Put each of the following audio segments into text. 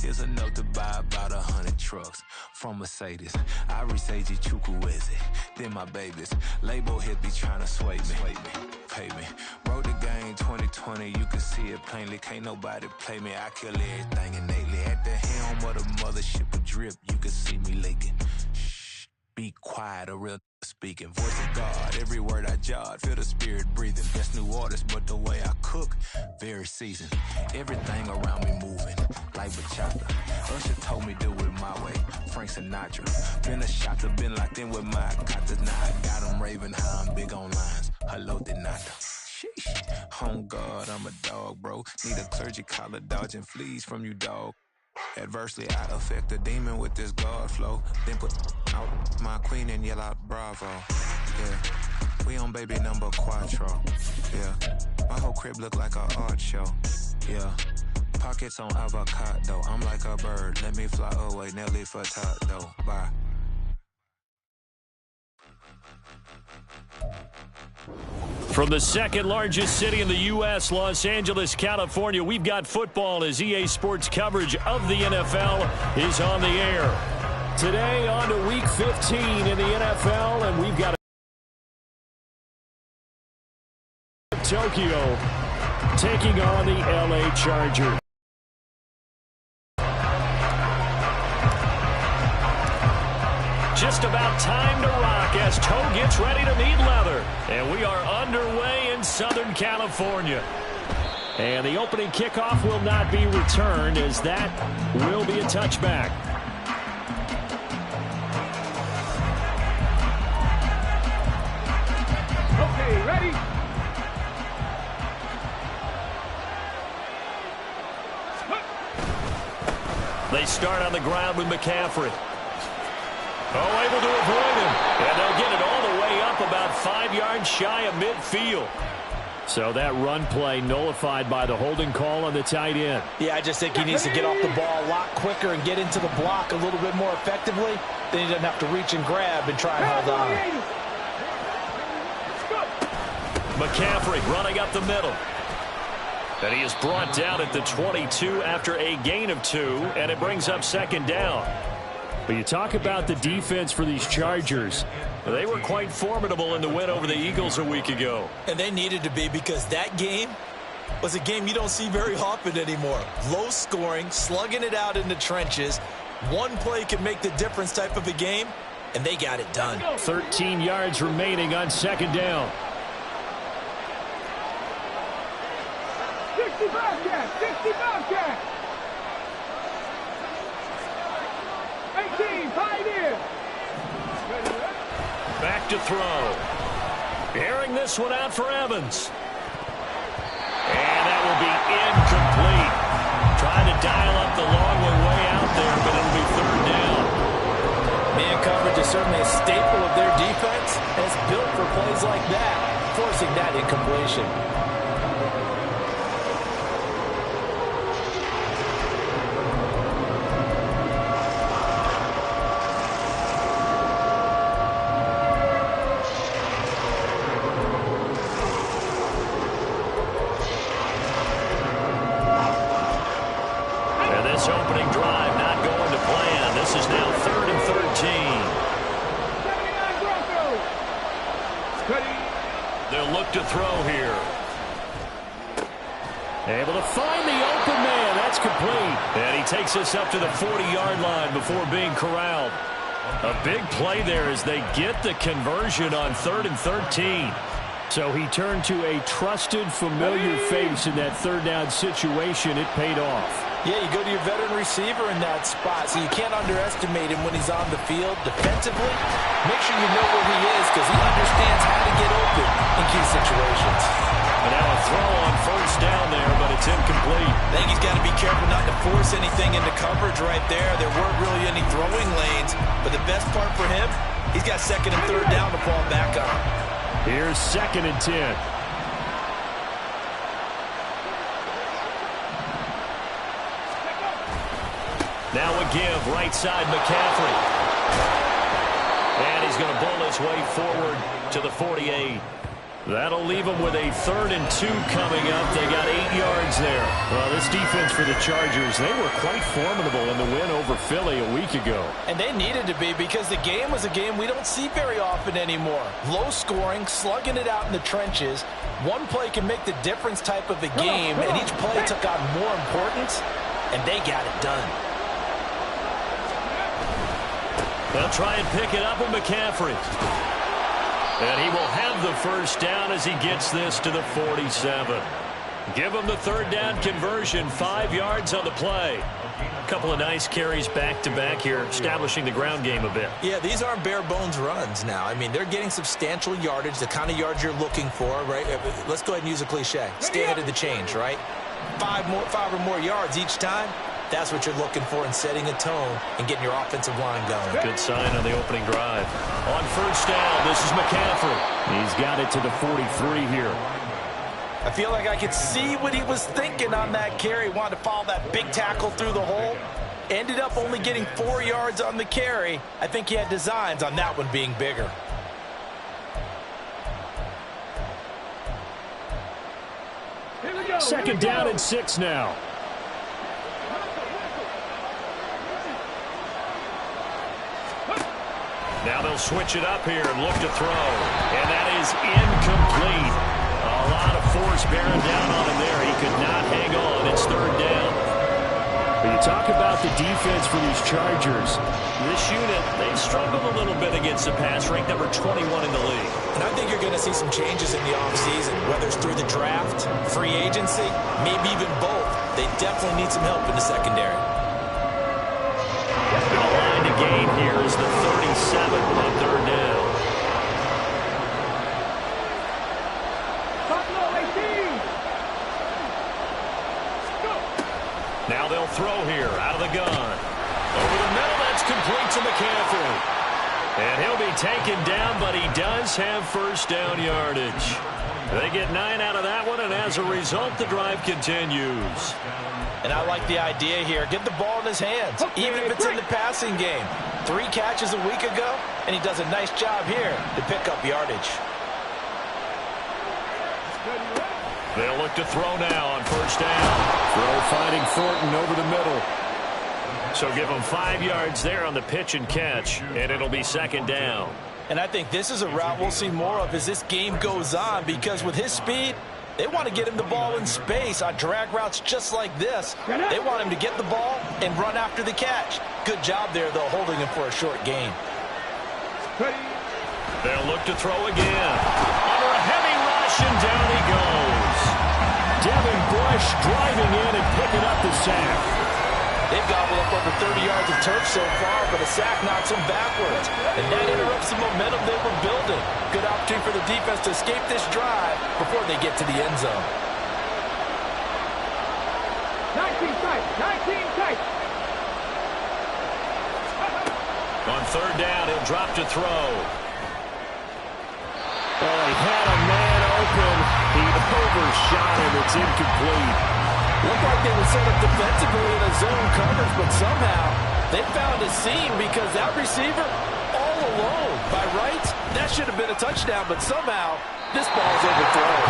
is enough to buy about 100 trucks. From Mercedes, I research Chukwueze, then my babies. Label hit be trying to sway me, pay me. Wrote the game 2020, you can see it plainly. Can't nobody play me, I kill everything innately. At the helm of the mothership of drip, you can see me leaking. Shh, be quiet, a real speaking. Voice of God, every word I jot, feel the spirit breathing. Best new artist, but the way I cook, very seasoned. Everything around me moving, like bachata. Usher told me do it my way, Frank Sinatra. Been a shotter, been locked in with my kata. Now I got them raving how I'm big on lines. Hello, Denata. Sheesh. On God, I'm a dog, bro. Need a clergy collar, dodging fleas from you, dog. Adversely, I affect the demon with this God flow. Then put out my queen and yell out bravo. Yeah, we on baby number quattro. Yeah, my whole crib look like a art show. Yeah, pockets on avocado. I'm like a bird, let me fly away. Nelly Furtado, bye. From the second largest city in the U.S., Los Angeles, California, we've got football as EA Sports coverage of the NFL is on the air. Today on to Week 15 in the NFL, and we've got Tokyo taking on the L.A. Chargers. Just about time to rock as Toe gets ready to meet leather. And we are underway in Southern California. And the opening kickoff will not be returned as that will be a touchback. Okay, ready? They start on the ground with McCaffrey. Oh, able to avoid him. And they'll get it all the way up about 5 yards shy of midfield. So that run play nullified by the holding call on the tight end. Yeah, I just think he needs to get off the ball a lot quicker and get into the block a little bit more effectively. Then he doesn't have to reach and grab and try and hold on. McCaffrey running up the middle. And he is brought down at the 22 after a gain of 2, and it brings up second down. But you talk about the defense for these Chargers. They were quite formidable in the win over the Eagles a week ago. And they needed to be because that game was a game you don't see very often anymore. Low scoring, slugging it out in the trenches. One play can make the difference type of a game, and they got it done. 13 yards remaining on second down. 60 Bobcat! 60 Bobcat! 18, Pioneer! Back to throw. Airing this one out for Evans. And that will be incomplete. Trying to dial up the long way out there, but it'll be third down. Man coverage is certainly a staple of their defense. It's built for plays like that, forcing that incompletion. Opening drive not going to plan. This is now 3rd and 13. They'll look to throw here. Able to find the open man. That's complete. And he takes us up to the 40-yard line before being corralled. A big play there as they get the conversion on 3rd and 13. So he turned to a trusted, familiar face in that third down situation. It paid off. Yeah, you go to your veteran receiver in that spot, so you can't underestimate him when he's on the field defensively. Make sure you know where he is because he understands how to get open in key situations. And now a throw on first down there, but it's incomplete. I think he's got to be careful not to force anything into coverage right there. There weren't really any throwing lanes, but the best part for him, he's got 2nd and 3rd down to fall back on. Here's 2nd and 10. Now a give, right side McCaffrey. And he's going to bowl his way forward to the 48. That'll leave them with a 3rd and 2 coming up. They got 8 yards there. Well, this defense for the Chargers, they were quite formidable in the win over Philly a week ago. And they needed to be, because the game was a game we don't see very often anymore. Low scoring, slugging it out in the trenches. One play can make the difference type of a game, and each play took on more importance, and they got it done. They'll try and pick it up with McCaffrey. And he will have the first down as he gets this to the 47. Give him the 3rd down conversion, 5 yards on the play. A couple of nice carries back-to-back here, establishing the ground game a bit. Yeah, these aren't bare-bones runs now. I mean, they're getting substantial yardage, the kind of yards you're looking for, right? Let's go ahead and use a cliche. Stay ahead of the change, right? 5 or more yards each time. That's what you're looking for in setting a tone and getting your offensive line going. Good sign on the opening drive. On 1st down, this is McCaffrey. He's got it to the 43 here. I feel like I could see what he was thinking on that carry. Wanted to follow that big tackle through the hole. Ended up only getting 4 yards on the carry. I think he had designs on that one being bigger. Here we go. 2nd down and 6 now. Now they'll switch it up here and look to throw. And that is incomplete. A lot of force bearing down on him there. He could not hang on. It's 3rd down. When you talk about the defense for these Chargers, this unit, they've struggled a little bit against the pass, ranked number 21 in the league. And I think you're going to see some changes in the offseason, whether it's through the draft, free agency, maybe even both. They definitely need some help in the secondary. The line to gain here is the 37 on 3rd down. Now they'll throw here out of the gun. Over the middle, that's complete to McCaffrey. And he'll be taken down, but he does have 1st down yardage. They get 9 out of that one, and as a result, the drive continues. And I like the idea here. Get the ball in his hands, even if it's in the passing game. 3 catches a week ago, and he does a nice job here to pick up yardage. They'll look to throw now on 1st down. Throw finding Thornton over the middle. So give him 5 yards there on the pitch and catch, and it'll be 2nd down. And I think this is a route we'll see more of as this game goes on, because with his speed, they want to get him the ball in space on drag routes just like this. They want him to get the ball and run after the catch. Good job there, though, holding him for a short gain. They'll look to throw again. Under a heavy rush, and down he goes. Devin Bush driving in and picking up the sack. They've gobbled up over 30 yards of turf so far, but a sack knocks them backwards. And that interrupts the momentum they were building. Good opportunity for the defense to escape this drive before they get to the end zone. 19 tight, 19 tight. On 3rd down, he'll drop to throw. Oh, he had a man open. He overshot him. It's incomplete. Looked like they were set up defensively in a zone coverage, but somehow they found a seam because that receiver all alone. By rights, that should have been a touchdown, but somehow this ball's overthrown.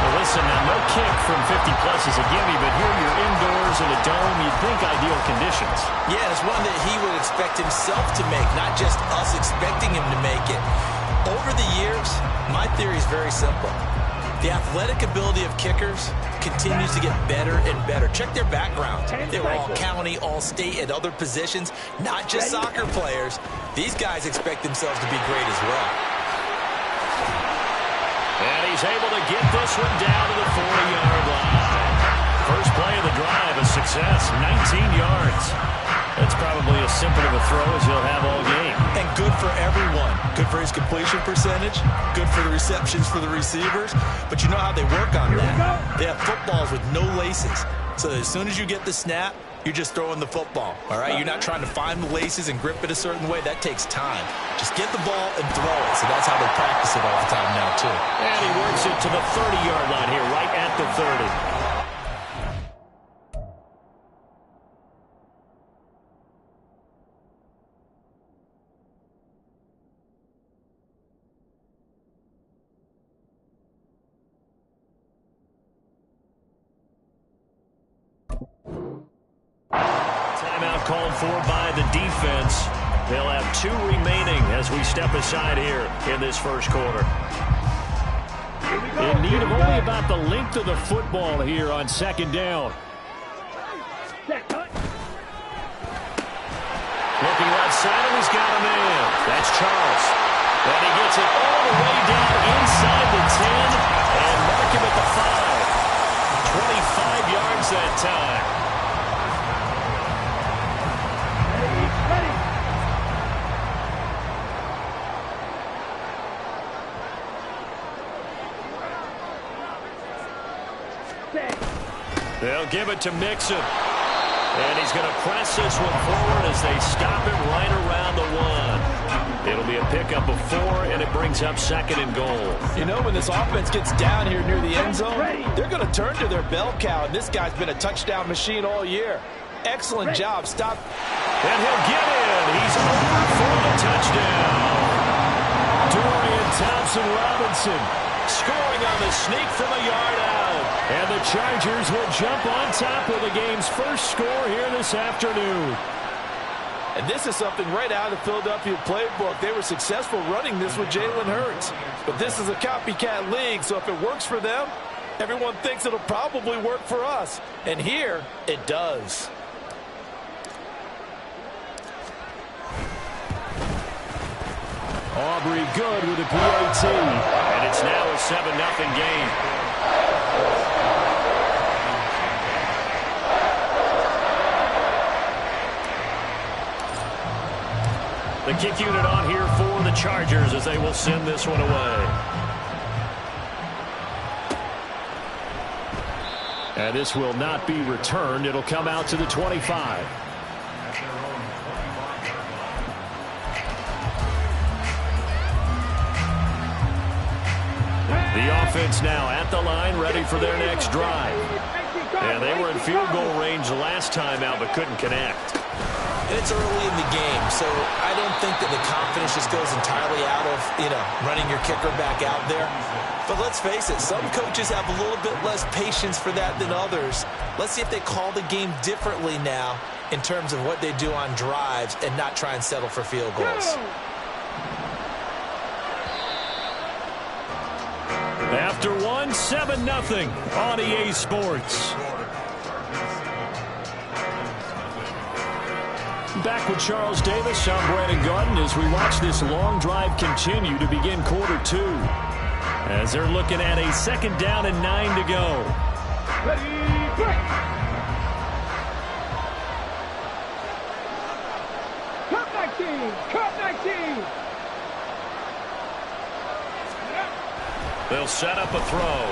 Well, listen, now, no kick from 50-plus is a gimme, but here you're indoors in a dome. You'd think ideal conditions. Yeah, it's one that he would expect himself to make, not just us expecting him to make it. Over the years, my theory is very simple. The athletic ability of kickers continues to get better and better. Check their background. They were all county, all state, at other positions, not just soccer players. These guys expect themselves to be great as well. And he's able to get this one down to the 40-yard line. First play of the drive, a success, 19 yards. That's probably as simple of a throw as he'll have all game. And good for everyone. Good for his completion percentage. Good for the receptions for the receivers. But you know how they work on that. They have footballs with no laces. So as soon as you get the snap, you're just throwing the football. All right? You're not trying to find the laces and grip it a certain way. That takes time. Just get the ball and throw it. So that's how they practice it all the time now, too. And he works it to the 30-yard line here, right at the 30. timeout called for by the defense. They'll have 2 remaining as we step aside here in this first quarter. In need of only about the length of the football here on second down. Looking right side, and he's got a man. That's Charles. And he gets it all the way down inside the 10 and mark him at the 5. 25 yards that time. They'll give it to Mixon. And he's going to press this one forward as they stop it right around the 1. It'll be a pickup of 4, and it brings up 2nd and goal. You know, when this offense gets down here near the end zone, they're going to turn to their bell cow, and this guy's been a touchdown machine all year. Excellent job. Stop. And he'll get in. He's over for the touchdown. Dorian Thompson-Robinson scoring on the sneak from a yard out. And the Chargers will jump on top of the game's first score here this afternoon. And this is something right out of the Philadelphia playbook. They were successful running this with Jalen Hurts. But this is a copycat league, so if it works for them, everyone thinks it'll probably work for us. And here, it does. Aubrey good with a PAT. And it's now a 7-0 game. The kick unit on here for the Chargers as they will send this one away. And this will not be returned. It'll come out to the 25. The offense now at the line, ready for their next drive. And they were in field goal range last time out, but couldn't connect. And it's early in the game, so I don't think that the confidence just goes entirely out of, running your kicker back out there. But let's face it, some coaches have a little bit less patience for that than others. Let's see if they call the game differently now in terms of what they do on drives and not try and settle for field goals. After 1, 7-0 on EA Sports. Back with Charles Davis, I'm Brandon Garden as we watch this long drive continue to begin quarter 2. As they're looking at a 2nd down and 9 to go. Ready, break. Cut 19, cut 19. They'll set up a throw.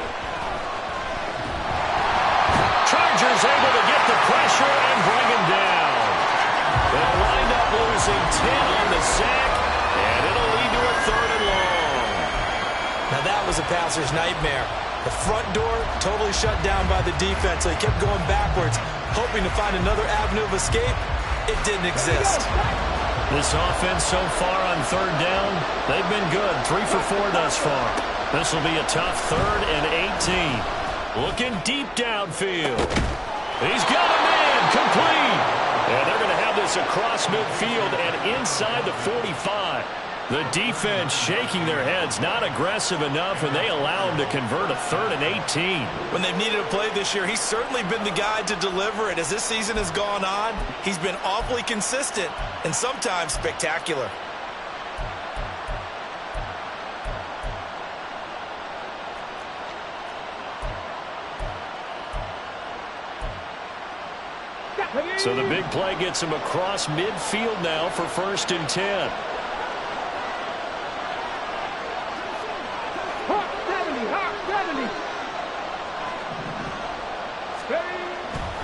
Chargers able to get the pressure and bring him down. They'll wind up losing 10 on the sack, and it'll lead to a 3rd and long. Now that was a passer's nightmare. The front door totally shut down by the defense, so he kept going backwards, hoping to find another avenue of escape. It didn't exist. This offense so far on 3rd down, they've been good. 3 for 4 thus far. This will be a tough 3rd and 18. Looking deep downfield. He's got a man complete. And they're going to have this across midfield and inside the 45. The defense shaking their heads, not aggressive enough, and they allow him to convert a 3rd and 18. When they've needed a play this year, he's certainly been the guy to deliver it. As this season has gone on, he's been awfully consistent and sometimes spectacular. So the big play gets him across midfield now for 1st and 10.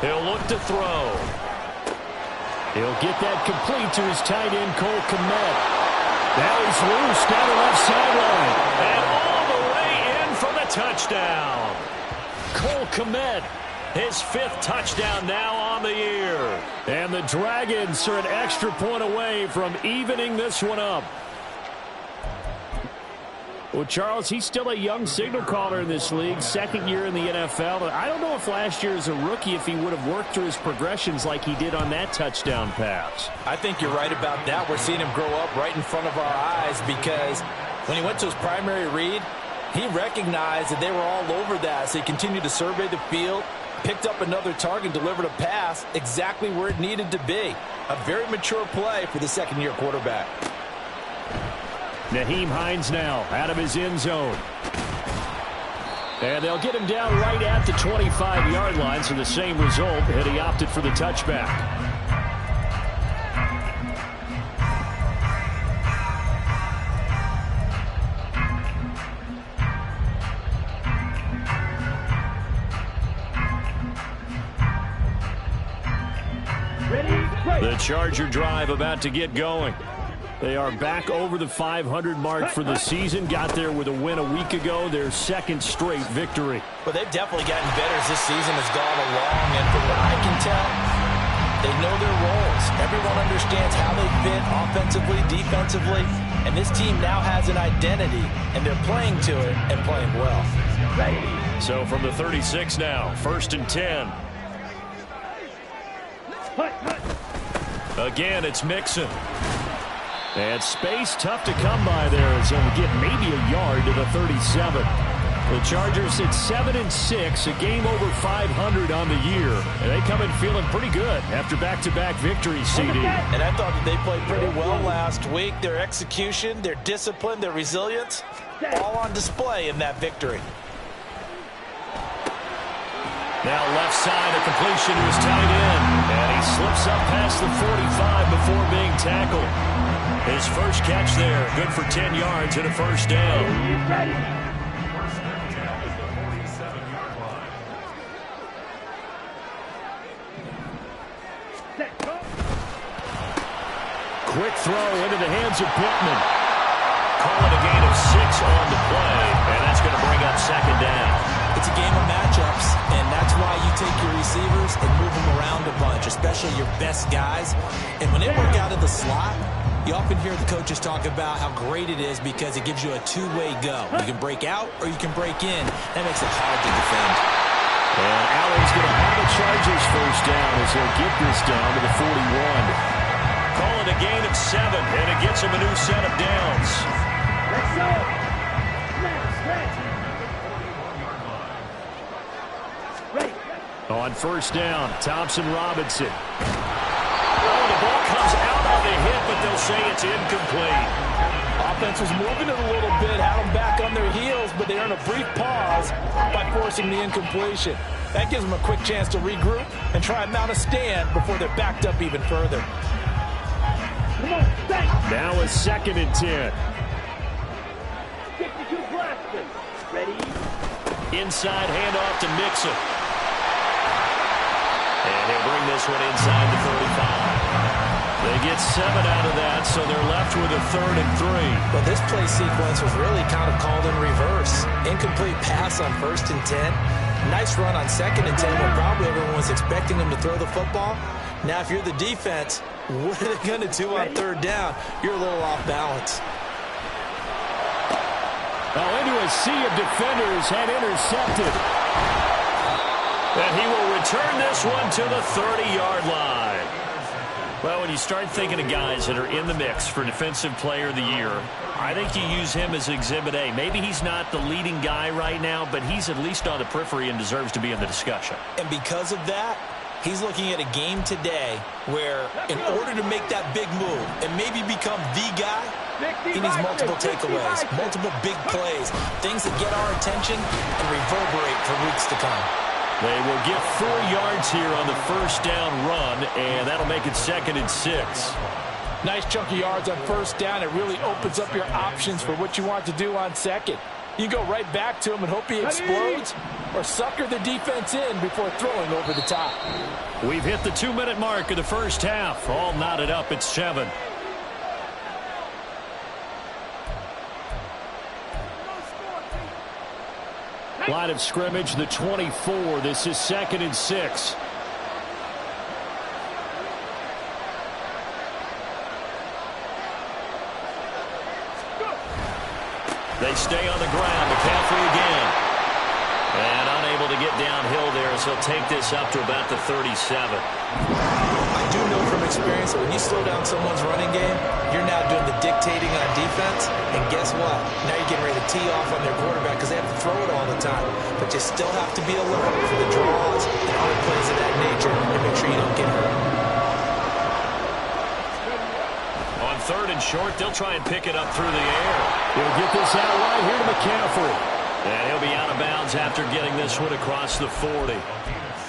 He'll look to throw. He'll get that complete to his tight end, Cole Kmet. Now he's loose down the left sideline. And all the way in for the touchdown. Cole Kmet. His 5th touchdown now on the year. And the Dragons are an extra point away from evening this one up. Well, Charles, he's still a young signal caller in this league, second year in the NFL. I don't know if last year as a rookie if he would have worked through his progressions like he did on that touchdown pass. I think you're right about that. We're seeing him grow up right in front of our eyes because when he went to his primary read, he recognized that they were all over that, so he continued to survey the field, picked up another target, delivered a pass exactly where it needed to be. A very mature play for the second-year quarterback. Nyheim Hines now out of his end zone. And they'll get him down right at the 25-yard line, so the same result, and he opted for the touchback. The Charger drive about to get going. They are back over the 500 mark for the season. Got there with a win a week ago, their second straight victory. Well, they've definitely gotten better as this season has gone along, and from what I can tell, they know their roles. Everyone understands how they fit offensively, defensively, and this team now has an identity, and they're playing to it and playing well. So from the 36 now, 1st and 10. Again, it's Mixon. And space tough to come by there as he'll get maybe a yard to the 37. The Chargers sit 7-6, a game over 500 on the year. And they come in feeling pretty good after back-to-back victories, CD. And I thought that they played pretty well last week. Their execution, their discipline, their resilience, all on display in that victory. Now left side, a completion to his tight end. And he slips up past the 45 before being tackled. His first catch there, good for 10 yards and a first down. Quick throw into the hands of Pittman. Call it a gain of 6 on the play, and that's going to bring up second down. It's a game of matchups, and that's why you take your receivers and move them around a bunch, especially your best guys. And when they work out of the slot, you often hear the coaches talk about how great it is because it gives you a two-way go. You can break out or you can break in. That makes it hard to defend. And Allen's going to have a Chargers first down as they'll get this down to the 41. Call it a gain of 7, and it gets him a new set of downs. On first down, Thompson-Robinson. Oh, the ball comes out on the hit, but they'll say it's incomplete. Offense was moving it a little bit, had them back on their heels, but they earn a brief pause by forcing the incompletion. That gives them a quick chance to regroup and try and mount a stand before they're backed up even further. Now a 2nd and 10. Inside handoff to Mixon. And he'll bring this one inside the 35. They get 7 out of that, so they're left with a 3rd and 3. But this play sequence was really kind of called in reverse. Incomplete pass on 1st and 10. Nice run on 2nd and 10 when probably everyone was expecting them to throw the football. Now, if you're the defense, what are they going to do on 3rd down? You're a little off balance. Oh, into a sea of defenders and intercepted. And he will return this one to the 30-yard line. Well, when you start thinking of guys that are in the mix for Defensive Player of the Year, I think you use him as Exhibit A. Maybe he's not the leading guy right now, but he's at least on the periphery and deserves to be in the discussion. And because of that, he's looking at a game today where in order to make that big move and maybe become the guy, he needs multiple takeaways, multiple big plays, things that get our attention and reverberate for weeks to come. They will get 4 yards here on the first down run, and that'll make it 2nd and 6. Nice chunk of yards on first down. It really opens up your options for what you want to do on second. You go right back to him and hope he explodes, or sucker the defense in before throwing over the top. We've hit the 2-minute mark of the first half. All knotted up at 7. Line of scrimmage, the 24. This is 2nd and 6. They stay on the ground. McCaffrey again. And unable to get downhill there as he'll take this up to about the 37. I do know from experience that when you slow down someone's running game, you're now doing the dictating on defense. And guess what? Now you're getting ready to tee off on their quarterback because they have to throw it all the time. But you still have to be alert for the draws and other plays of that nature and make sure you don't get hurt. On 3rd and short, they'll try and pick it up through the air. He'll get this out right here to McCaffrey. And he'll be out of bounds after getting this one across the 40.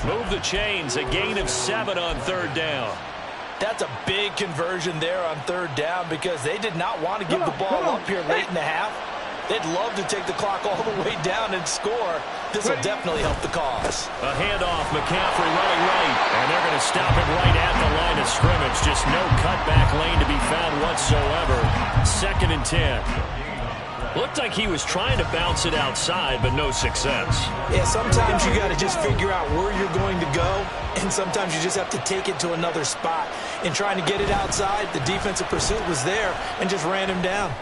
Move the chains, a gain of 7 on 3rd down. That's a big conversion there on 3rd down because they did not want to give the ball up here late in the half. They'd love to take the clock all the way down and score. This will definitely help the cause. A handoff, McCaffrey running right. And they're going to stop it right at the line of scrimmage. Just no cutback lane to be found whatsoever. 2nd and 10. Looked like he was trying to bounce it outside, but no success. Yeah, sometimes you got to just figure out where you're going to go, and sometimes you just have to take it to another spot. In trying to get it outside, the defensive pursuit was there and just ran him down.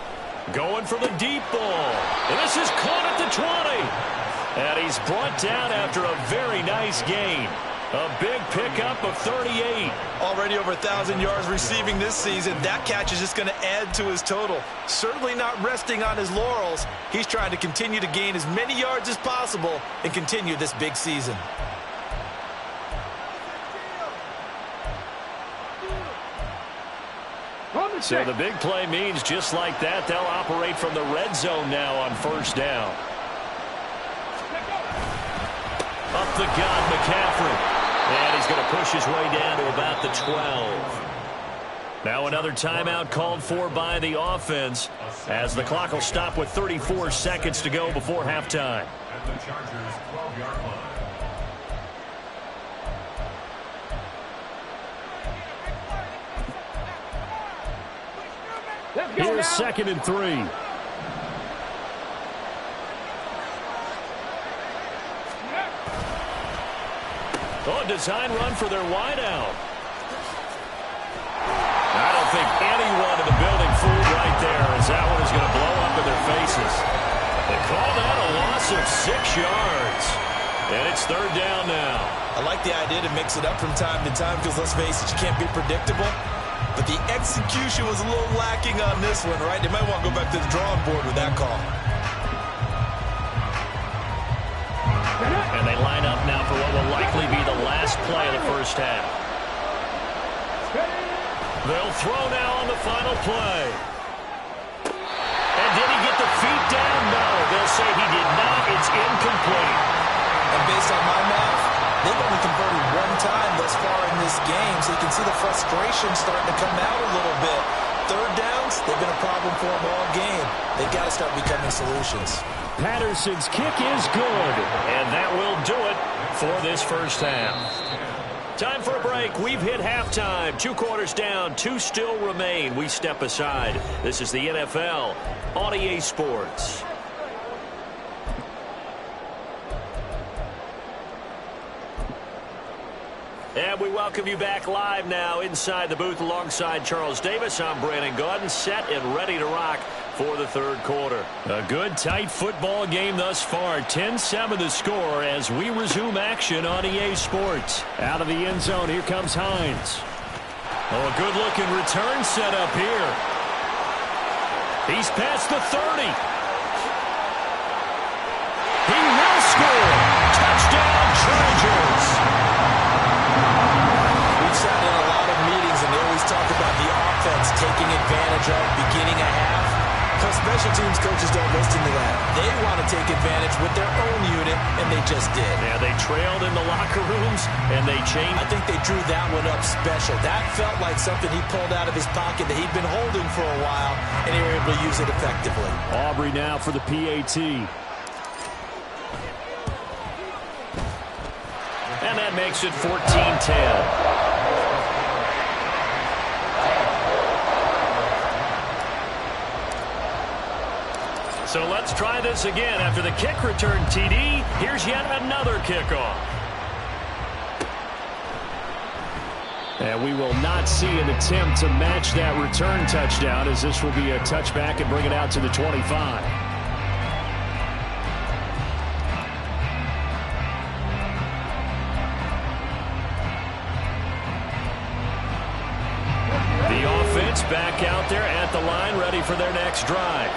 Going for the deep ball. And this is caught at the 20. And he's brought down after a very nice gain. A big pickup of 38. Already over 1,000 yards receiving this season. That catch is just going to add to his total. Certainly not resting on his laurels. He's trying to continue to gain as many yards as possible and continue this big season. So the big play means just like that, they'll operate from the red zone now on 1st down. Up the gut, McCaffrey. And he's going to push his way down to about the 12. Now another timeout called for by the offense as the clock will stop with 34 seconds to go before halftime. At the Chargers' 12-yard line. Here's 2nd and 3. Oh, design run for their wideout. I don't think anyone in the building fooled right there as that one is going to blow up in their faces. They call that a loss of 6 yards. And it's 3rd down now. I like the idea to mix it up from time to time because, let's face it, you can't be predictable. But the execution was a little lacking on this one, right? They might want to go back to the drawing board with that call. And they line up now for what will likely be the last play of the 1st half. They'll throw now on the final play. And did he get the feet down? No. They'll say he did not. It's incomplete. And based on my math, they've only converted 1 time thus far in this game, so you can see the frustration starting to come out a little bit. 3rd downs, they've been a problem for them all game. They've got to start becoming solutions. Patterson's kick is good. And that will do it for this 1st half. Time for a break. We've hit halftime. 2 quarters down. 2 still remain. We step aside. This is the NFL on EA Sports. And we welcome you back live now inside the booth alongside Charles Davis. I'm Brandon Gaudin, set and ready to rock for the 3rd quarter. A good, tight football game thus far. 10-7 the score as we resume action on EA Sports. Out of the end zone, here comes Hines. Oh, a good-looking return set up here. He's past the 30. He will score. Touchdown, Chargers. We've sat in a lot of meetings, and they always talk about the offense taking advantage of beginning a half. Because special teams coaches don't listen to that. They want to take advantage with their own unit, and they just did. Yeah, they trailed in the locker rooms, and they changed. I think they drew that one up special. That felt like something he pulled out of his pocket that he'd been holding for a while, and they were able to use it effectively. Aubrey now for the PAT. And that makes it 14-10. So let's try this again. After the kick return TD, here's yet another kickoff. And we will not see an attempt to match that return touchdown, as this will be a touchback and bring it out to the 25. back out there at the line, ready for their next drive.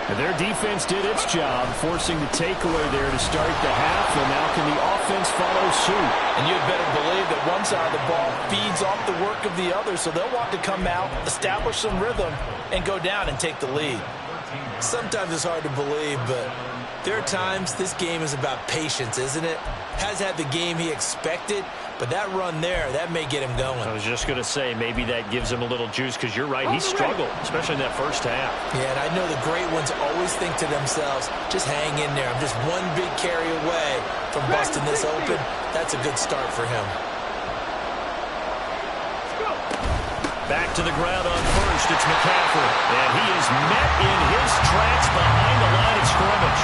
And their defense did its job, forcing the takeaway there to start the half, and now can the offense follow suit? And you'd better believe that one side of the ball feeds off the work of the other, so they'll want to come out, establish some rhythm, and go down and take the lead. Sometimes it's hard to believe, but there are times this game is about patience, isn't it? Has had the game he expected, but that run there, that may get him going. I was just going to say, maybe that gives him a little juice, because you're right, he struggled, especially in that first half. Yeah, and I know the great ones always think to themselves, just hang in there. I'm just one big carry away from busting this open. That's a good start for him. Back to the ground on first, it's McCaffrey. And he is met in his tracks behind the line of scrimmage.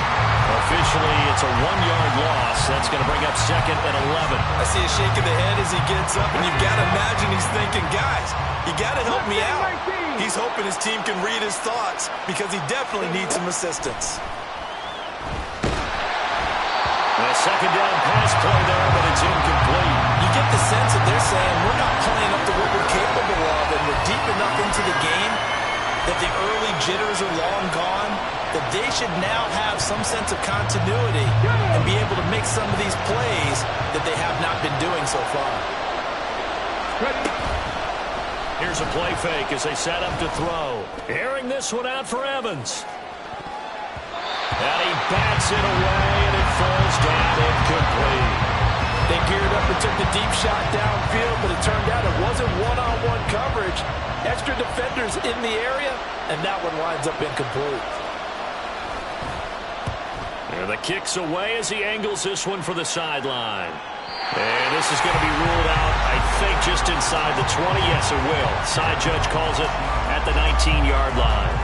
Officially, it's a 1-yard loss. That's going to bring up 2nd and 11. I see a shake of the head as he gets up, and you've got to imagine he's thinking, guys, you got to help me out. He's hoping his team can read his thoughts because he definitely needs some assistance. And a second down pass play there, but it's incomplete. You get the sense that they're saying we're not playing up to what we're capable of, and we're deep enough into the game that the early jitters are long gone, that they should now have some sense of continuity and be able to make some of these plays that they have not been doing so far. Here's a play fake as they set up to throw. Airing this one out for Evans. And he bats it away, and it falls down incomplete. They geared up and took the deep shot downfield, but it turned out it wasn't one-on-one coverage. Extra defenders in the area, and that one winds up incomplete. And the kick's away as he angles this one for the sideline. And this is going to be ruled out, I think, just inside the 20. Yes, it will. Side judge calls it at the 19-yard line.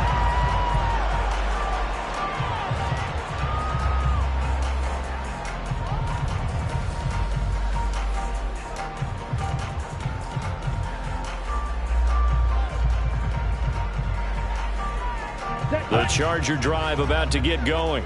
The Charger drive about to get going.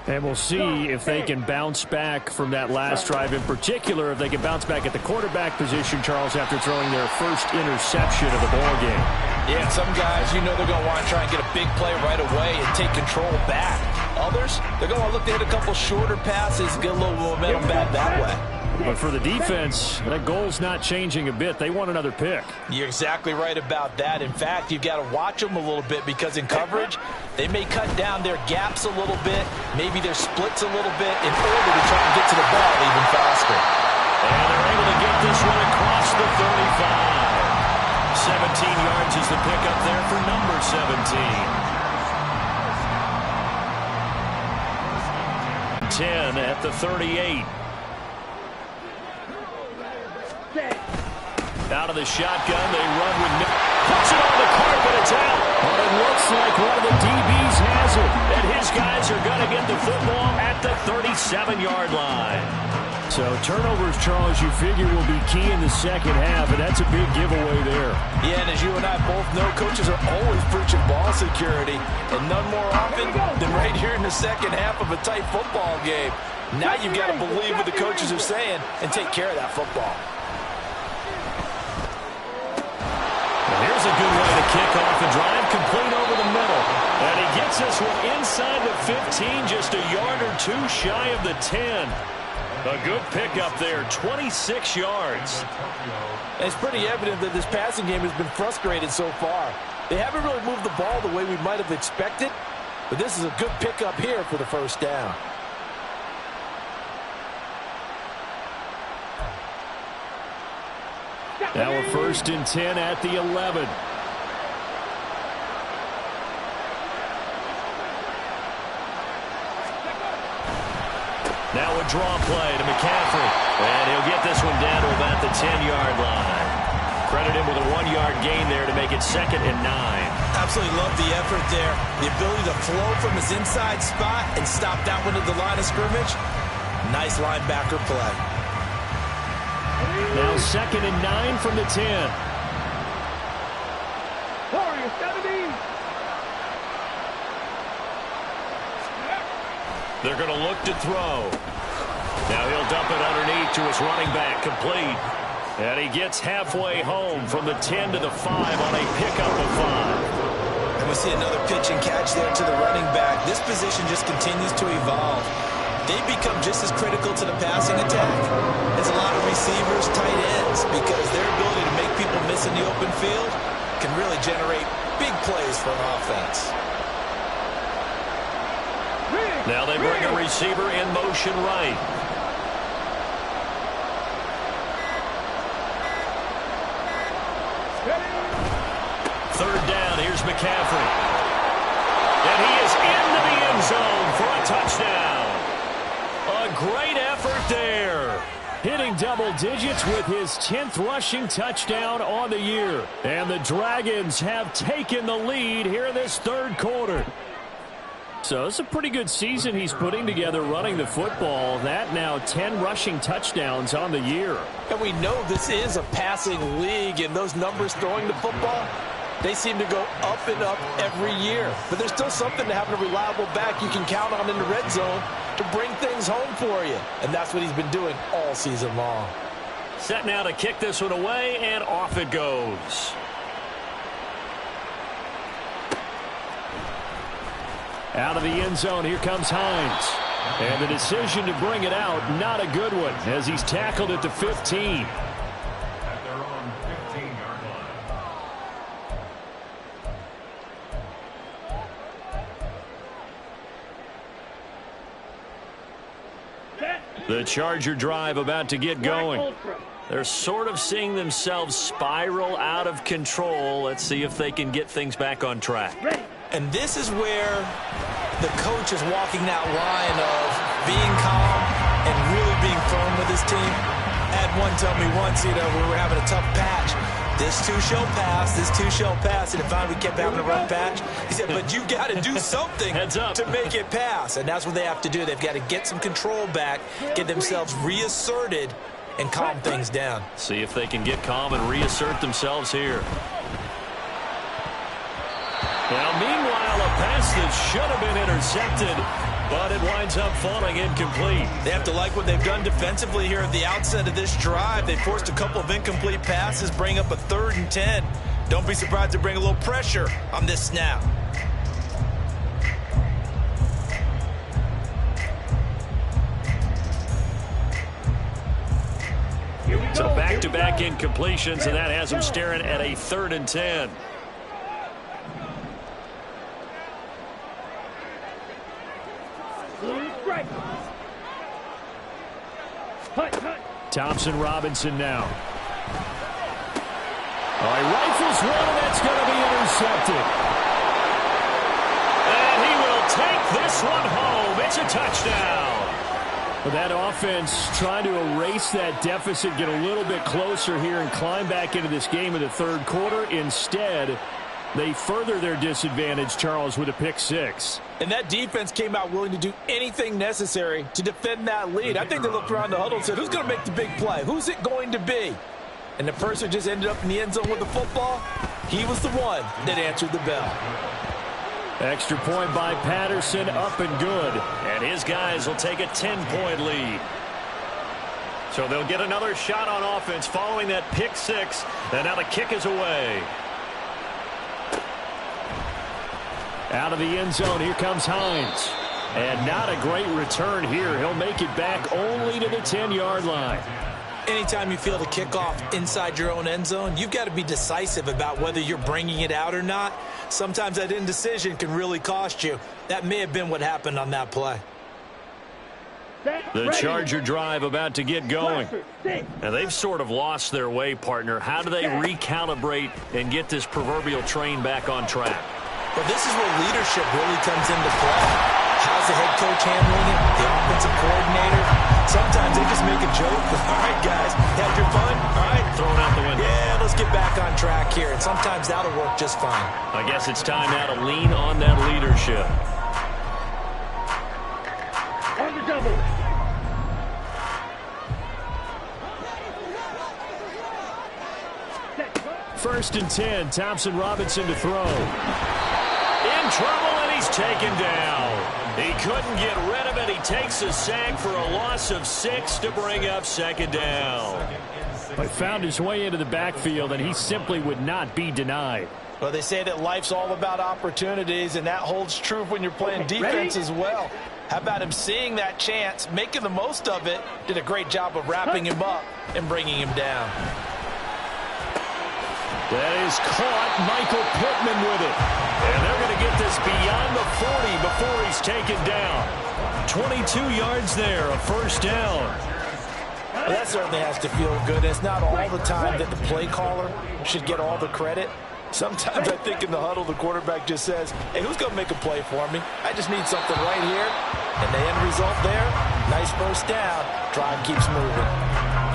And we'll see if they can bounce back from that last drive. In particular, if they can bounce back at the quarterback position, Charles, after throwing their first interception of the ball game. Yeah, some guys, you know they're going to want to try and get a big play right away and take control back. Others, they're going to look to hit a couple shorter passes, get a little momentum back that way. But for the defense, that goal's not changing a bit. They want another pick. You're exactly right about that. In fact, you've got to watch them a little bit because in coverage, they may cut down their gaps a little bit, maybe their splits a little bit in order to try and get to the ball even faster. And they're able to get this one across the 35. 17 yards is the pickup there for number 17. 10 at the 38. Out of the shotgun, they run with puts it on the carpet, it's out. But it looks like one of the DBs has it. And his guys are going to get the football at the 37-yard line. So turnovers, Charles, you figure will be key in the second half, and that's a big giveaway there. Yeah, and as you and I both know, coaches are always preaching ball security, and none more often than right here in the second half of a tight football game. Now you've got to believe what the coaches are saying and take care of that football. Here's a good way to kick off a drive, complete over the middle. And he gets this one inside the 15, just a yard or two shy of the 10. A good pickup there, 26 yards. And it's pretty evident that this passing game has been frustrated so far. They haven't really moved the ball the way we might have expected, but this is a good pickup here for the first down. Now a 1st and 10 at the 11. Now a draw play to McCaffrey. And he'll get this one down to about the 10-yard line. Credit him with a 1-yard gain there to make it 2nd and 9. Absolutely love the effort there. The ability to flow from his inside spot and stop that one at the line of scrimmage. Nice linebacker play. Now 2nd and 9 from the 10. Warriors 70. They're going to look to throw. Now he'll dump it underneath to his running back, complete. And he gets halfway home from the 10 to the 5 on a pickup of 5. And we see another pitch and catch there to the running back. This position just continues to evolve. They become just as critical to the passing attack as a lot of receivers, tight ends, because their ability to make people miss in the open field can really generate big plays for an offense. Now they bring a receiver in motion right. Third down, here's McCaffrey. And he is into the end zone for a touchdown. A great effort there. Hitting double digits with his 10th rushing touchdown on the year. And the Dragons have taken the lead here in this third quarter. So it's a pretty good season he's putting together running the football. That now 10 rushing touchdowns on the year. And we know this is a passing league, and those numbers throwing the football, they seem to go up and up every year. But there's still something to having a reliable back you can count on in the red zone to bring things home for you. And that's what he's been doing all season long. Set now to kick this one away, and off it goes. Out of the end zone, here comes Hines. And the decision to bring it out, not a good one, as he's tackled at the 15. At their own 15-yard line. The Charger drive about to get going. They're sort of seeing themselves spiral out of control. Let's see if they can get things back on track. And this is where the coach is walking that line of being calm and really being firm with his team. I had one tell me once, we were having a tough patch. This too shall pass, this too shall pass. And finally we kept having a rough patch. He said, but you got to do something to make it pass. And that's what they have to do. They've got to get some control back, get themselves reasserted, and calm things down. See if they can get calm and reassert themselves here. Now, meanwhile, a pass that should have been intercepted, but it winds up falling incomplete. They have to like what they've done defensively here at the outset of this drive. They forced a couple of incomplete passes, bring up a 3rd and 10. Don't be surprised to bring a little pressure on this snap. So back-to-back incompletions, and that has them staring at a 3rd and 10. Thompson Robinson now. He rifles one, and that's going to be intercepted. And he will take this one home. It's a touchdown. That offense trying to erase that deficit, get a little bit closer here and climb back into this game in the third quarter. Instead, they further their disadvantage, Charles, with a pick 6. And that defense came out willing to do anything necessary to defend that lead. I think they looked around the huddle and said, who's going to make the big play? Who's it going to be? And the person just ended up in the end zone with the football. He was the one that answered the bell. Extra point by Patterson, up and good. And his guys will take a 10-point lead. So they'll get another shot on offense following that pick 6. And now the kick is away. Out of the end zone, here comes Hines. And not a great return here. He'll make it back only to the 10-yard line. Anytime you feel the kickoff inside your own end zone, you've got to be decisive about whether you're bringing it out or not. Sometimes that indecision can really cost you. That may have been what happened on that play. The Charger drive about to get going. Now they've sort of lost their way, partner. How do they recalibrate and get this proverbial train back on track? Well, this is where leadership really comes into play. How's the head coach handling it? The offensive coordinator? Sometimes they just make a joke. All right, guys, had your fun? All right. Throw it out the window. Yeah, let's get back on track here. And sometimes that'll work just fine. I guess it's time now to lean on that leadership. On the double. First and 10, Thompson Robinson to throw. In trouble, and he's taken down. He couldn't get rid of it. He takes a sack for a loss of 6 to bring up 2nd down. But found his way into the backfield, and he simply would not be denied. Well, they say that life's all about opportunities, and that holds true when you're playing defense as well. How about him seeing that chance, making the most of it, did a great job of wrapping him up and bringing him down. That is caught. Michael Pittman with it. And they're going to get this beyond the 40 before he's taken down. 22 yards there, a first down. Well, that certainly has to feel good. It's not all the time that the play caller should get all the credit. Sometimes I think in the huddle, the quarterback just says, hey, who's going to make a play for me? I just need something right here. And the end result there, nice first down. Drive keeps moving.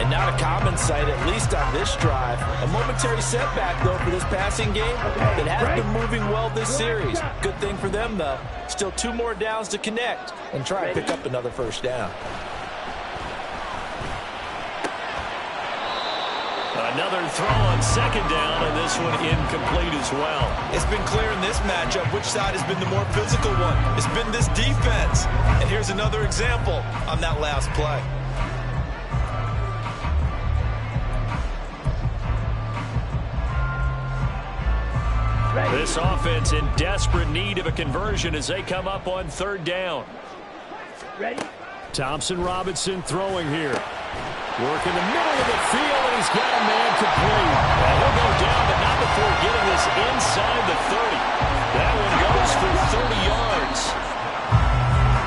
And not a common sight, at least on this drive. A momentary setback, though, for this passing game that has been moving well this series. Good thing for them, though. Still 2 more downs to connect and try and pick up another first down. Another throw on second down, and this one incomplete as well. It's been clear in this matchup which side has been the more physical one. It's been this defense. And here's another example on that last play. This offense in desperate need of a conversion as they come up on third down. Ready? Thompson Robinson throwing here. Work in the middle of the field, and he's got a man complete. And he'll go down, but not before getting this inside the 30. That one goes for 30 yards.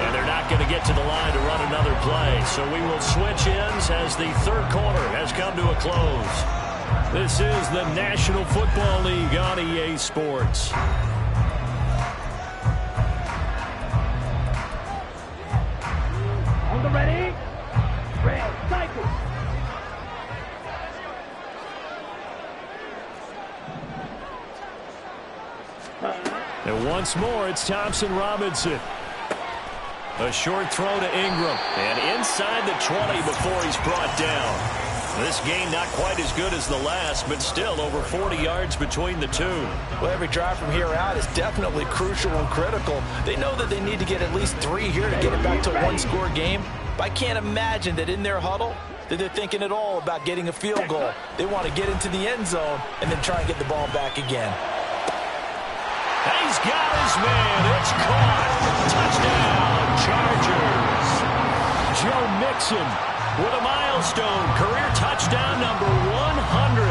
And they're not going to get to the line to run another play. So we will switch ends as the third quarter has come to a close. This is the National Football League on EA Sports. On the ready? Red cycle. And once more, it's Thompson Robinson. A short throw to Ingram. And inside the 20 before he's brought down. This game not quite as good as the last, but still over 40 yards between the two. Well, every drive from here out is definitely crucial and critical. They know that they need to get at least 3 here to get it back to a one-score game. But I can't imagine that in their huddle that they're thinking at all about getting a field goal. They want to get into the end zone and then try and get the ball back again. He's got his man. It's caught. Touchdown, Chargers. Joe Mixon with a milestone career touchdown number 100.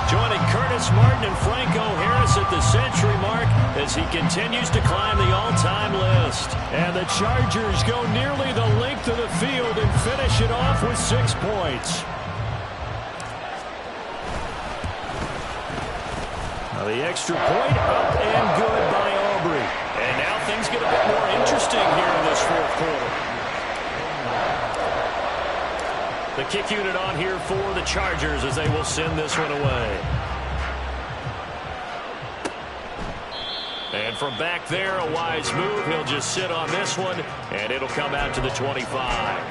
Joining Curtis Martin and Franco Harris at the century mark as he continues to climb the all-time list. And the Chargers go nearly the length of the field and finish it off with 6 points. Now the extra point up and good by Aubrey. And now things get a bit more interesting here in this fourth quarter. The kick unit on here for the Chargers as they will send this one away. And from back there, a wise move. He'll just sit on this one, and it'll come out to the 25.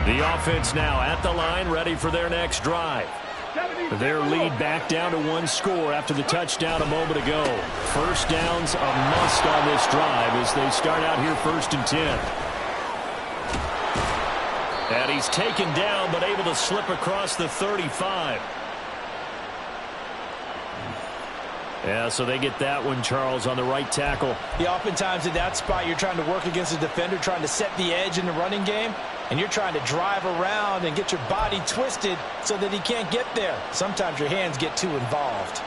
The offense now at the line, ready for their next drive. Their lead back down to 1 score after the touchdown a moment ago. First down's a must on this drive as they start out here 1st and 10. And he's taken down but able to slip across the 35. Yeah, so they get that one, Charles, on the right tackle. Yeah, oftentimes in that spot, you're trying to work against a defender, trying to set the edge in the running game, and you're trying to drive around and get your body twisted so that he can't get there. Sometimes your hands get too involved.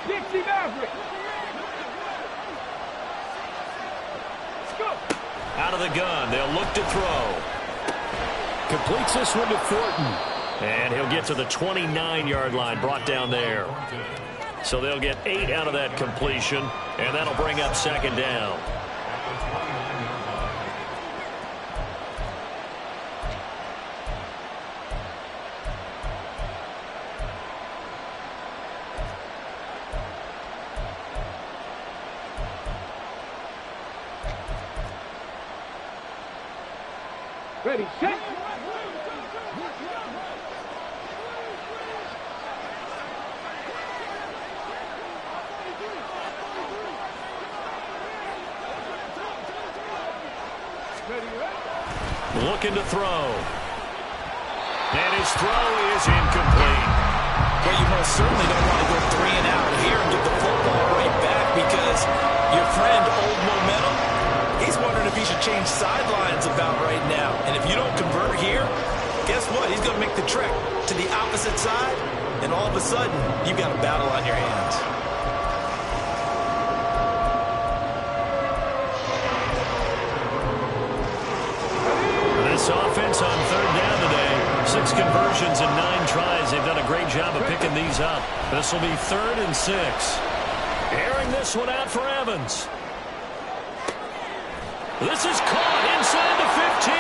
Dixie Maverick. Out of the gun, they'll look to throw. Completes this one to Thornton. And he'll get to the 29-yard line, brought down there. So they'll get 8 out of that completion, and that'll bring up 2nd down. Ready, set. Looking to throw. And his throw is incomplete. Well, you most certainly don't want to go 3 and out here and get the football right back because your friend, Old Momentum, he's wondering if he should change sidelines about right now. And if you don't convert here, guess what? He's going to make the trek to the opposite side, and all of a sudden, you've got a battle on your hands. This offense on 3rd down today. 6 conversions and 9 tries. They've done a great job of picking these up. This will be 3rd and 6. Airing this one out for Evans. This is caught inside the 15.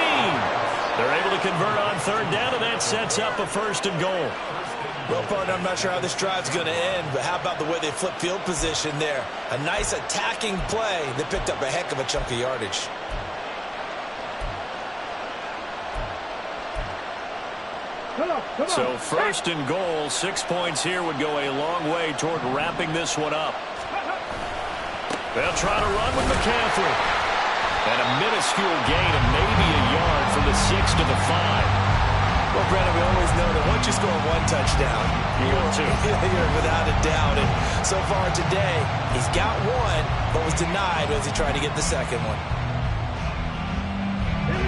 They're able to convert on 3rd down, and that sets up a 1st and goal. Well, partner, I'm not sure how this drive's going to end, but how about the way they flip field position there? A nice attacking play that picked up a heck of a chunk of yardage. So 1st and goal, 6 points here would go a long way toward wrapping this one up. They'll try to run with McCaffrey. And a minuscule gain of maybe a yard from the 6 to the 5. Well, Brandon, we always know that once you score 1 touchdown, you're without a doubt. And so far today, he's got 1, but was denied as he tried to get the 2nd one.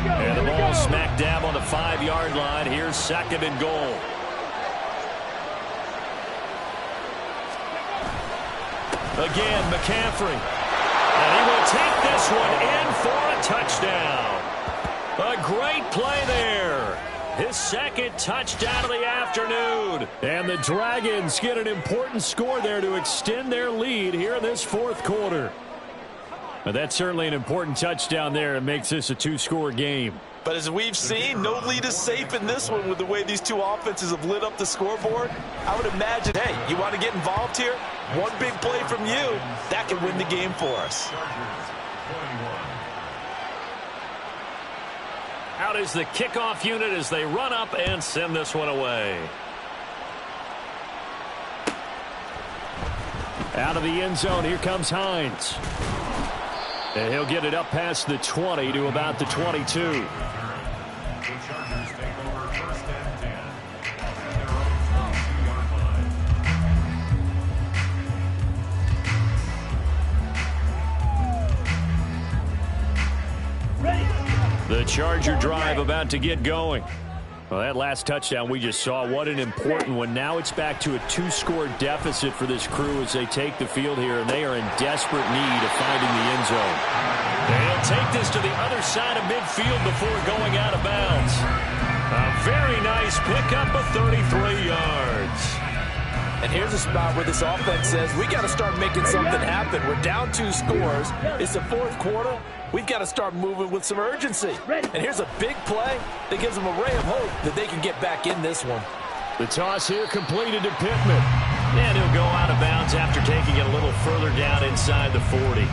And the ball smack dab on the 5-yard line. Here's 2nd and goal. Again, McCaffrey. And he will take this one in for a touchdown. A great play there. His 2nd touchdown of the afternoon. And the Dragons get an important score there to extend their lead here in this 4th quarter. But that's certainly an important touchdown there. It makes this a 2-score game. But as we've seen, no lead is safe in this one with the way these 2 offenses have lit up the scoreboard. I would imagine, hey, you want to get involved here? One big play from you, that can win the game for us. Out is the kickoff unit as they run up and send this one away. Out of the end zone, here comes Hines. And he'll get it up past the 20 to about the 22. The Chargers take over 1st and 10 at their own 22-yard line. The Charger drive about to get going. Well, that last touchdown we just saw, what an important one. Now it's back to a 2-score deficit for this crew as they take the field here, and they are in desperate need of finding the end zone. They'll take this to the other side of midfield before going out of bounds. A very nice pickup of 33 yards. And here's a spot where this offense says, we got to start making something happen. We're down 2 scores. It's the 4th quarter. We've got to start moving with some urgency. And here's a big play that gives them a ray of hope that they can get back in this one. The toss here completed to Pittman. And he'll go out of bounds after taking it a little further down inside the 40.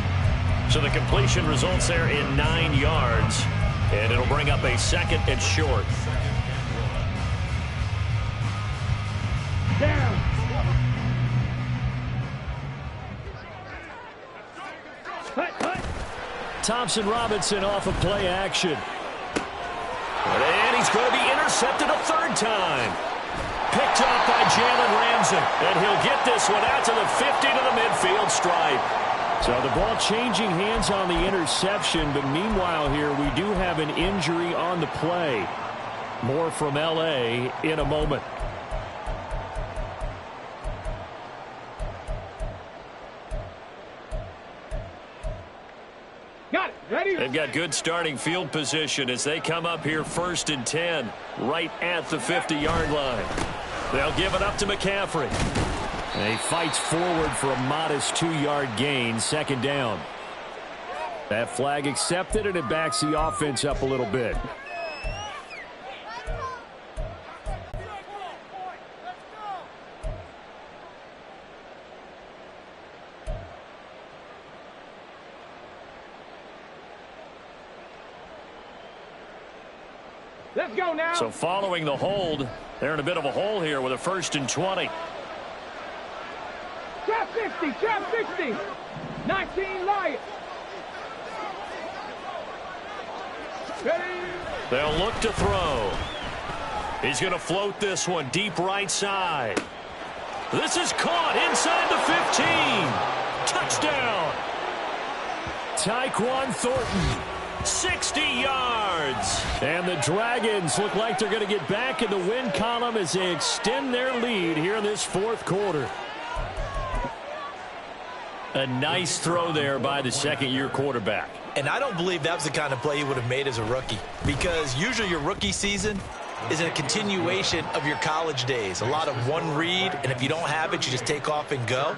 So the completion results there in 9 yards. And it'll bring up a 2nd and short. Down. Thompson Robinson off of play action. And he's going to be intercepted a 3rd time. Picked up by Jalen Ramsey. And he'll get this one out to the 50 to the midfield stripe. So the ball changing hands on the interception. But meanwhile here, we do have an injury on the play. More from L.A. in a moment. Got it. Ready? They've got good starting field position as they come up here 1st and 10, right at the 50-yard line. They'll give it up to McCaffrey. And he fights forward for a modest 2-yard gain, 2nd down. That flag accepted, and it backs the offense up a little bit. Let's go now. So following the hold, they're in a bit of a hole here with a 1st and 20. Trap 60, trap 60. 19 Lions. Ready? They'll look to throw. He's going to float this one deep right side. This is caught inside the 15. Touchdown. Tyquan Thornton, 60 yards. And the Dragons look like they're going to get back in the win column as they extend their lead here in this 4th quarter. A nice throw there by the second-year quarterback. And I don't believe that was the kind of play he would have made as a rookie, because usually your rookie season is a continuation of your college days. A lot of one read, and if you don't have it, you just take off and go.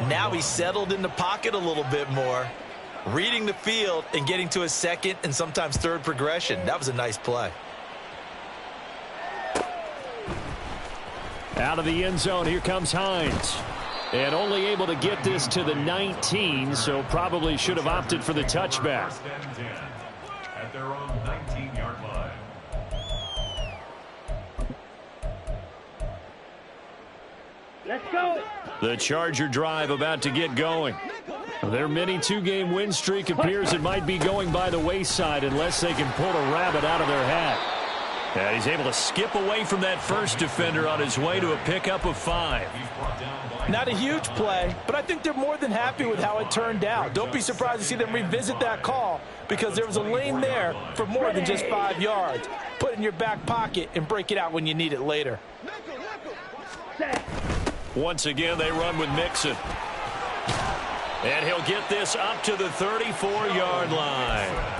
Now he's settled in the pocket a little bit more, reading the field and getting to a second and sometimes third progression. That was a nice play. Out of the end zone, here comes Hines. And only able to get this to the 19, so probably should have opted for the touchback. 1st and 10 at their own 19-yard line. Let's go. The Charger drive about to get going. Their mini 2-game win streak appears it might be going by the wayside unless they can pull a rabbit out of their hat. And he's able to skip away from that first defender on his way to a pickup of 5. Not a huge play, but I think they're more than happy with how it turned out. Don't be surprised to see them revisit that call, because there was a lane there for more than just 5 yards. Put it in your back pocket and break it out when you need it later. Once again, they run with Mixon. And he'll get this up to the 34-yard line.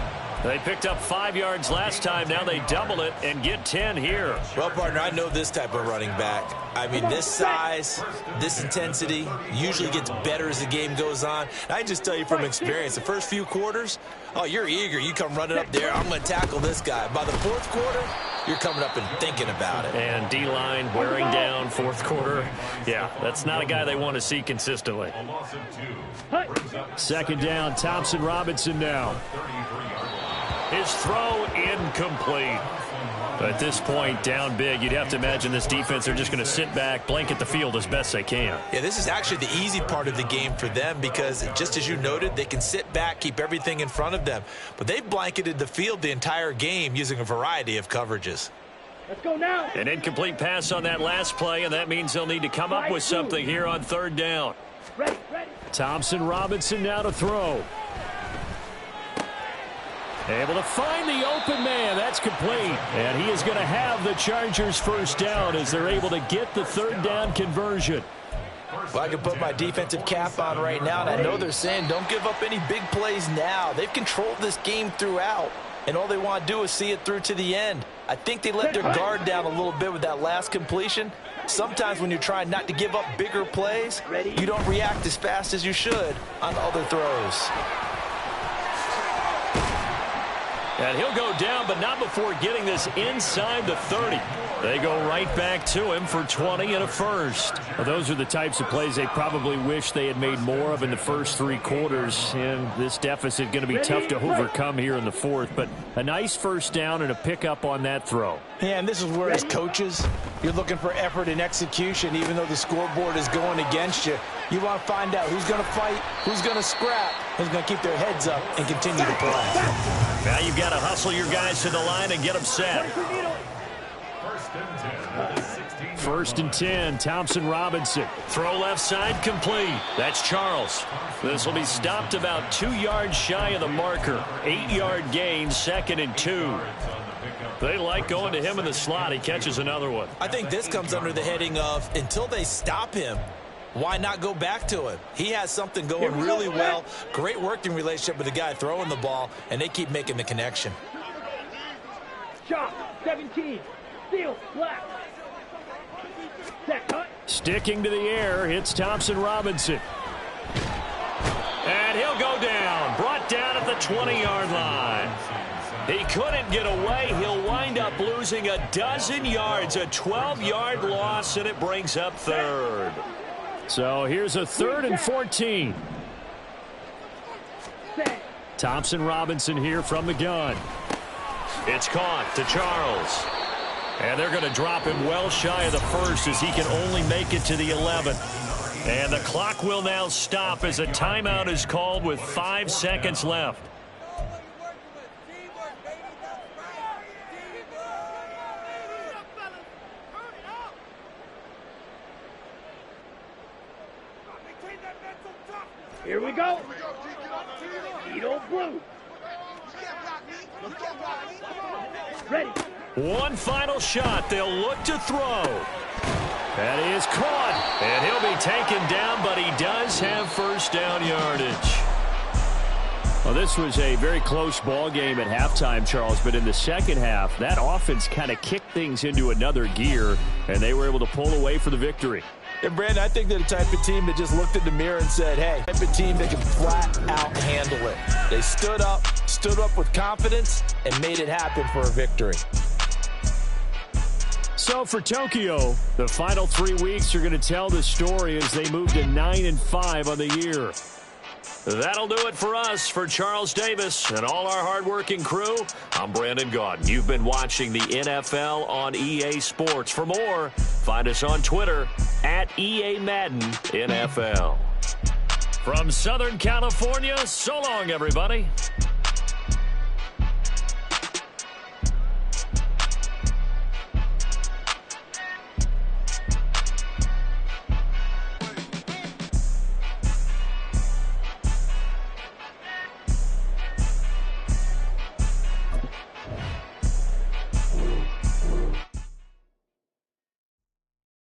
They picked up 5 yards last time. Now they double it and get 10 here. Well, partner, I know this type of running back. I mean, this size, this intensity usually gets better as the game goes on. I can just tell you from experience, the first few quarters, oh, you're eager. You come running up there. I'm going to tackle this guy. By the 4th quarter, you're coming up and thinking about it. And D-line wearing down 4th quarter. Yeah, that's not a guy they want to see consistently. A loss of 2. 2nd down, Thompson Robinson now. His throw incomplete. At this point, down big, you'd have to imagine this defense, they're just going to sit back, blanket the field as best they can. Yeah, this is actually the easy part of the game for them, because just as you noted, they can sit back, keep everything in front of them. But they've blanketed the field the entire game using a variety of coverages. Let's go now. An incomplete pass on that last play, and that means they'll need to come up with something here on 3rd down. Ready, ready. Thompson Robinson now to throw. Able to find the open man. That's complete. And he is going to have the Chargers 1st down as they're able to get the 3rd down conversion. Well, I can put my defensive cap on right now, and I know they're saying don't give up any big plays now. They've controlled this game throughout, and all they want to do is see it through to the end. I think they let their guard down a little bit with that last completion. Sometimes when you're trying not to give up bigger plays, you don't react as fast as you should on other throws. And he'll go down, but not before getting this inside the 30. They go right back to him for 20 and a 1st. Well, those are the types of plays they probably wish they had made more of in the first 3 quarters. And this deficit going to be tough to overcome here in the 4th. But a nice 1st down and a pickup on that throw. Yeah, and this is where as coaches, you're looking for effort and execution, even though the scoreboard is going against you. You want to find out who's going to fight, who's going to scrap, who's going to keep their heads up and continue to play. Now you've got to hustle your guys to the line and get them set. 1st and 10, Thompson Robinson. Throw left side complete. That's Charles. This will be stopped about 2 yards shy of the marker. 8-yard gain, 2nd and 2. They like going to him in the slot. He catches another one. I think this comes under the heading of until they stop him, why not go back to him? He has something going really well. Great working relationship with the guy throwing the ball, and they keep making the connection. Chop, 17. Steal, black. Set, cut. Sticking to the air, hits Thompson Robinson. And he'll go down. Brought down at the 20-yard line. He couldn't get away. He'll wind up losing 12 yards, a 12-yard loss, and it brings up 3rd. So here's a 3rd and 14. Thompson Robinson here from the gun. It's caught to Charles. And they're going to drop him well shy of the first as he can only make it to the 11. And the clock will now stop as a timeout is called with 5 seconds left. Here we go. Edo Blue. Ready. One final shot. They'll look to throw. That is caught. And he'll be taken down, but he does have first down yardage. Well, this was a very close ball game at halftime, Charles, but in the second half, that offense kind of kicked things into another gear, and they were able to pull away for the victory. And, Brandon, I think they're the type of team that just looked in the mirror and said, hey, type of team that can flat out handle it. They stood up with confidence, and made it happen for a victory. So for Tokyo, the final 3 weeks are going to tell the story as they move to 9-5 on the year. That'll do it for us. For Charles Davis and all our hardworking crew, I'm Brandon Gaudin. You've been watching the NFL on EA Sports. For more, find us on Twitter at EA Madden NFL. From Southern California, so long, everybody.